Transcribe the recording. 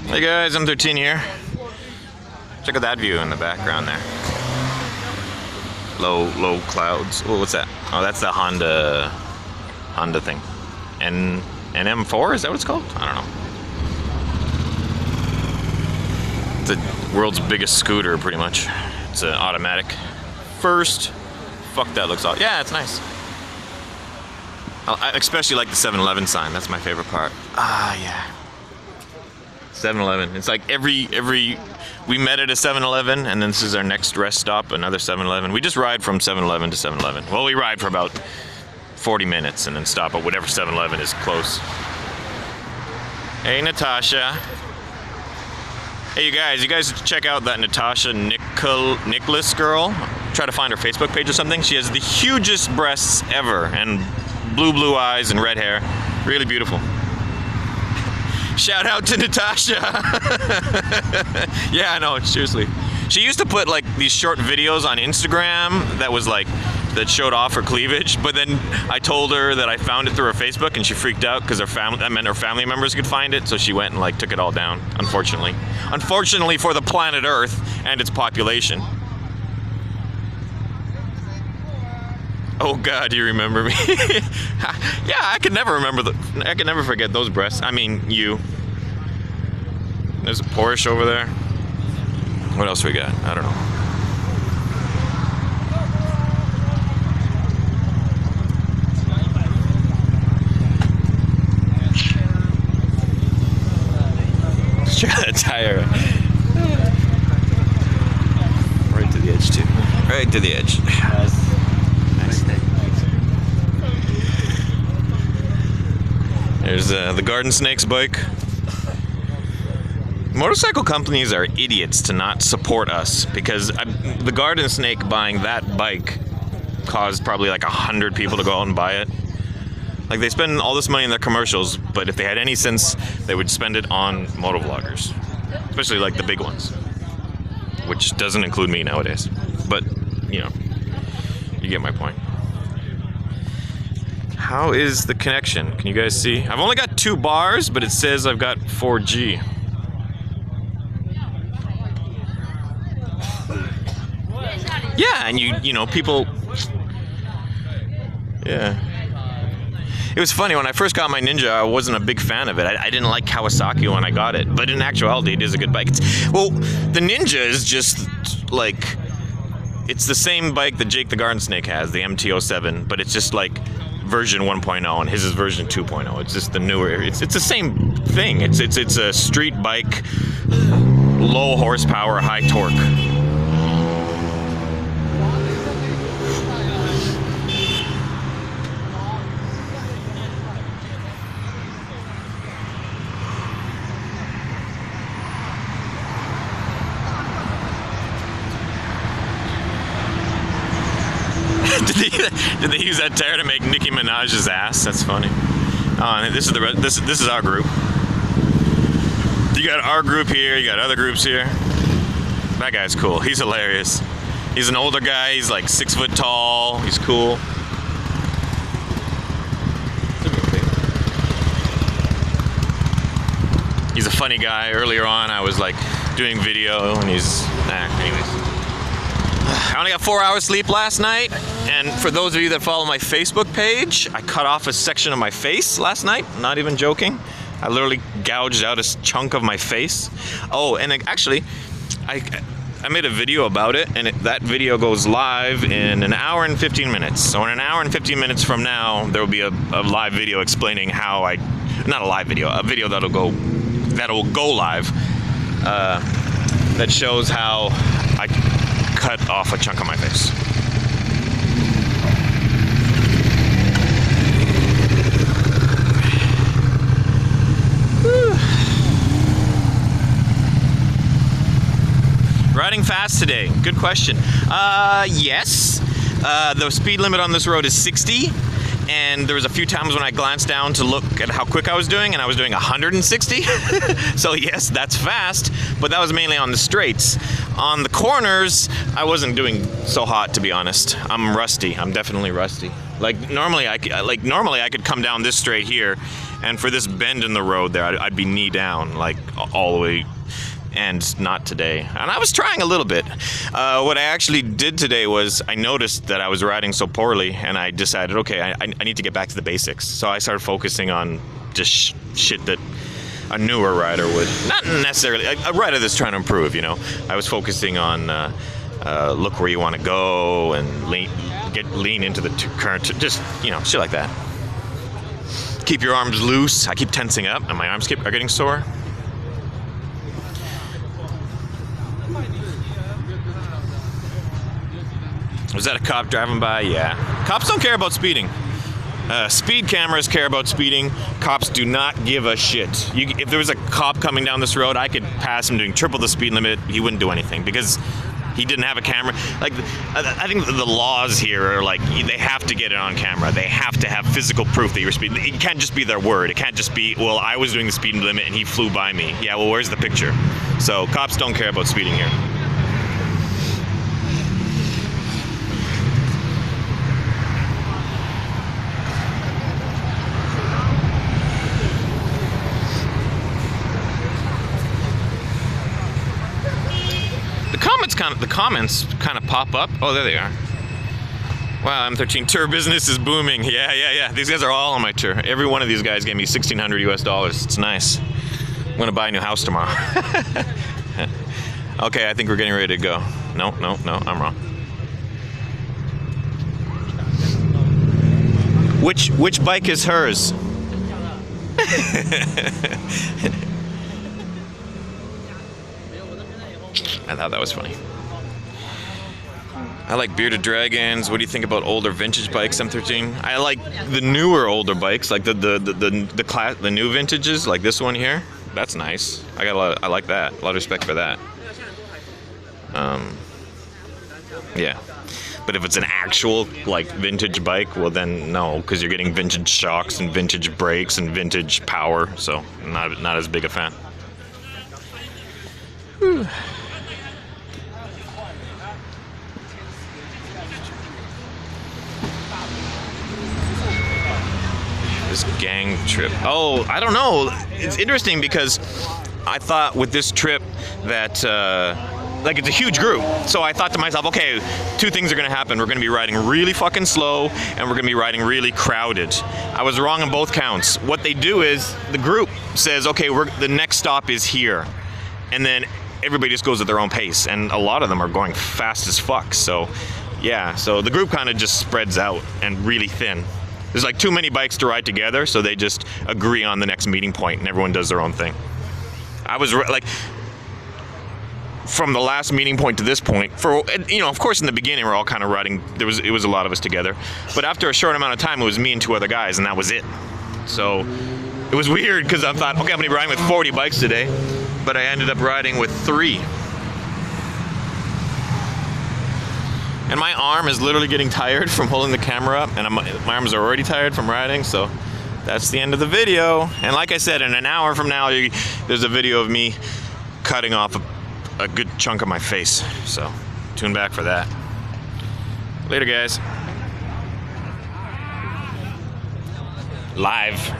Hey guys, M13 here. Check out that view in the background there. Low clouds. Oh, what's that? Oh, that's the Honda thing. And an M4, is that what it's called? I don't know. It's the world's biggest scooter, pretty much. It's an automatic. First. Fuck, that looks awesome. Yeah, it's nice. I especially like the 7-Eleven sign. That's my favorite part. Ah, yeah. 7-Eleven. It's like every we met at a 7-Eleven, and then this is our next rest stop, another 7-Eleven. We just ride from 7-Eleven to 7-Eleven. Well, we ride for about 40 minutes and then stop at whatever 7-Eleven is close. Hey, Natasha. Hey, you guys check out that Natasha Nicholas girl. Try to find her Facebook page or something. She has the hugest breasts ever, and blue eyes and red hair. Really beautiful. Shout out to Natasha. Yeah, I know, seriously. She used to put like these short videos on Instagram that showed off her cleavage, but then I told her that I found it through her Facebook, and she freaked out because that meant her family members could find it, so she went and like took it all down, unfortunately. Unfortunately for the planet Earth and its population. Oh God, you remember me? Yeah, I could never forget those breasts. I mean, you. There's a Porsche over there. What else we got? I don't know. Let's try that tire. Right to the edge too. Right to the edge. There's the Garden Snake's bike. Motorcycle companies are idiots to not support us, because the Garden Snake buying that bike caused probably like 100 people to go out and buy it. Like, they spend all this money in their commercials, but if they had any sense, they would spend it on motovloggers, especially like the big ones, which doesn't include me nowadays. But, you know, you get my point. How is the connection? Can you guys see? I've only got 2 bars, but it says I've got 4G. Yeah, and you know, people... Yeah. It was funny, when I first got my Ninja, I wasn't a big fan of it. I didn't like Kawasaki when I got it, but in actuality, it is a good bike. Well, the Ninja is just, like... It's the same bike that Jake the Garden Snake has, the MT-07, but it's just like... version 1.0, and his is version 2.0. It's just the newer. It's the same thing. It's a street bike, low horsepower, high torque. Did they use that tire to make Nicki Minaj's ass? That's funny. Oh, and this is our group. You got our group here. You got other groups here. That guy's cool. He's hilarious. He's an older guy. He's like 6 foot tall. He's cool. He's a funny guy. Earlier on, I was like doing video, and he's anyways. I only got 4 hours sleep last night, and for those of you that follow my Facebook page, I cut off a section of my face last night, not even joking. I literally gouged out a chunk of my face. Oh, and actually, I made a video about it, and that video goes live in an hour and 15 minutes. So in an hour and 15 minutes from now, there will be a live video explaining how not a live video, a video that'll go live, that shows how I cut off a chunk of my face. Whew. Riding fast today? Good question. Yes. The speed limit on this road is 60. And there was a few times when I glanced down to look at how quick I was doing, and I was doing 160. So yes, that's fast, but that was mainly on the straights. On the corners, I wasn't doing so hot, to be honest. I'm rusty. I'm definitely rusty. Normally I could come down this straight here And for this bend in the road there, I'd be knee down, like all the way, and not today. And I was trying a little bit. What I actually did today was I noticed that I was riding so poorly, and I decided, okay, I need to get back to the basics. So I started focusing on just shit that a newer rider would, not necessarily, a rider that's trying to improve, you know. I was focusing on look where you want to go and lean into the current, just, you know, shit like that. Keep your arms loose. I keep tensing up and my arms are getting sore. Was that a cop driving by? Yeah. Cops don't care about speeding. Speed cameras care about speeding. Cops do not give a shit. If there was a cop coming down this road, I could pass him doing triple the speed limit. He wouldn't do anything because he didn't have a camera. Like, I think the laws here are like, they have to get it on camera. They have to have physical proof that you're speeding. It can't just be their word. It can't just be, well, I was doing the speed limit and he flew by me. Yeah, well, where's the picture? So cops don't care about speeding here. The comments kind of pop up. Oh, there they are. Wow, M13 tour business is booming. Yeah. These guys are all on my tour. Every one of these guys gave me $1,600 US. It's nice. I'm gonna buy a new house tomorrow. Okay, I think we're getting ready to go. No, I'm wrong. Which bike is hers? I thought that was funny. I like bearded dragons. What do you think about older vintage bikes, M13? I like the newer older bikes, like the new vintages, like this one here. That's nice. I like that. A lot of respect for that. Yeah. But if it's an actual like vintage bike, well then no, because you're getting vintage shocks and vintage brakes and vintage power. So not as big a fan. Whew. This gang trip. Oh, I don't know. It's interesting because I thought with this trip that like it's a huge group. So I thought to myself, okay, two things are gonna happen. We're gonna be riding really fucking slow and we're gonna be riding really crowded. I was wrong on both counts. What they do is the group says, okay, the next stop is here. And then everybody just goes at their own pace. And a lot of them are going fast as fuck. So yeah, so the group kind of just spreads out and really thin. There's like too many bikes to ride together, so they just agree on the next meeting point and everyone does their own thing. I was like, from the last meeting point to this point, of course in the beginning we're all kind of riding, it was a lot of us together, but after a short amount of time it was me and two other guys and that was it. So it was weird because I thought, okay, I'm gonna be riding with 40 bikes today, but I ended up riding with 3. And my arm is literally getting tired from holding the camera up, and my arms are already tired from riding, so that's the end of the video. And like I said, in an hour from now, there's a video of me cutting off a good chunk of my face. So tune back for that. Later, guys. Live.